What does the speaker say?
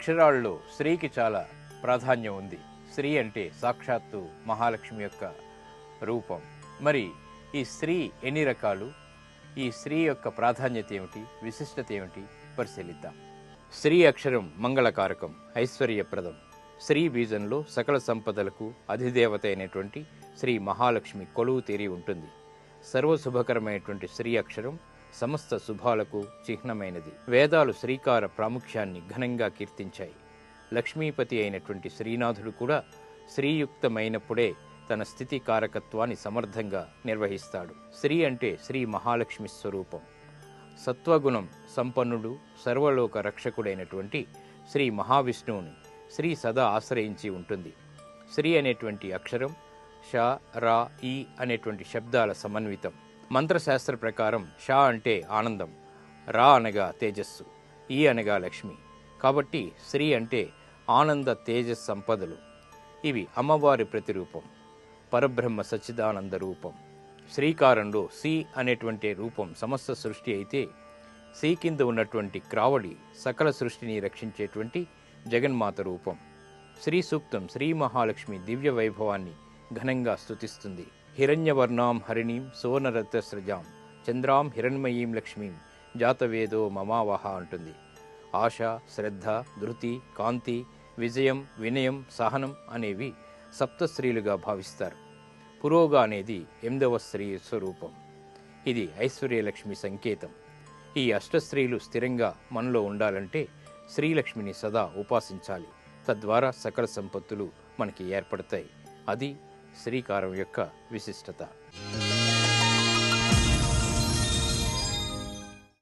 అక్షరాల్లో శ్రీకి చాలా ప్రాధాన్యం ఉంది. శ్రీ అంటే సాక్షాత్తు మహాలక్ష్మి యొక్క రూపం. మరి ఈ శ్రీ ఎన్ని రకాలు, ఈ శ్రీ యొక్క ప్రాధాన్యత ఏమిటి, విశిష్టత ఏమిటి పరిశీలిద్దాం. శ్రీ అక్షరం మంగళకారకం, ఐశ్వర్యప్రదం. శ్రీ బీజంలో సకల సంపదలకు అధిదేవత అయినటువంటి శ్రీ మహాలక్ష్మి కొలువు తీరి ఉంటుంది. సర్వశుభకరమైనటువంటి శ్రీ అక్షరం సమస్త శుభాలకు చిహ్నమైనది. వేదాలు శ్రీకార ప్రాముఖ్యాన్ని ఘనంగా కీర్తించాయి. లక్ష్మీపతి అయినటువంటి శ్రీనాథుడు కూడా శ్రీయుక్తమైనప్పుడే తన స్థితి కారకత్వాన్ని సమర్థంగా నిర్వహిస్తాడు. శ్రీ అంటే శ్రీ మహాలక్ష్మి స్వరూపం. సత్వగుణం సంపన్నుడు, సర్వలోక రక్షకుడైనటువంటి శ్రీ మహావిష్ణువుని శ్రీ సదా ఆశ్రయించి ఉంటుంది. శ్రీ అనేటువంటి అక్షరం ష, రా, ఈ అనేటువంటి శబ్దాల సమన్వితం. మంత్రశాస్త్ర ప్రకారం ష అంటే ఆనందం, రా అనగా తేజస్సు, ఈ అనగా లక్ష్మి. కాబట్టి శ్రీ అంటే ఆనంద తేజస్ సంపదలు. ఇవి అమ్మవారి ప్రతిరూపం, పరబ్రహ్మ సచ్చిదానంద రూపం. శ్రీకారంలో సి అనేటువంటి రూపం సమస్త సృష్టి అయితే, సి కింద ఉన్నటువంటి క్రావడి సకల సృష్టిని రక్షించేటువంటి జగన్మాత రూపం. శ్రీ సూక్తం శ్రీ మహాలక్ష్మి దివ్య వైభవాన్ని ఘనంగా స్తుతిస్తుంది. హిరణ్యవర్ణాం హరిణీం సువర్ణరత్నస్రజాం చంద్రాం హిరణ్మయీం లక్ష్మీం జాతవేదో మమావహ అంటుంది. ఆశ, శ్రద్ధ, ధృతి, కాంతి, విజయం, వినయం, సహనం అనేవి సప్తశ్రీలుగా భావిస్తారు. పురోగ అనేది 8వ స్త్రీ స్వరూపం. ఇది ఐశ్వర్యలక్ష్మి సంకేతం. ఈ అష్టస్త్రీలు స్థిరంగా మనలో ఉండాలంటే శ్రీలక్ష్మిని సదా ఉపాసించాలి. తద్వారా సకల సంపత్తులు మనకి ఏర్పడతాయి. అది శ్రీకారం యొక్క విశిష్టత.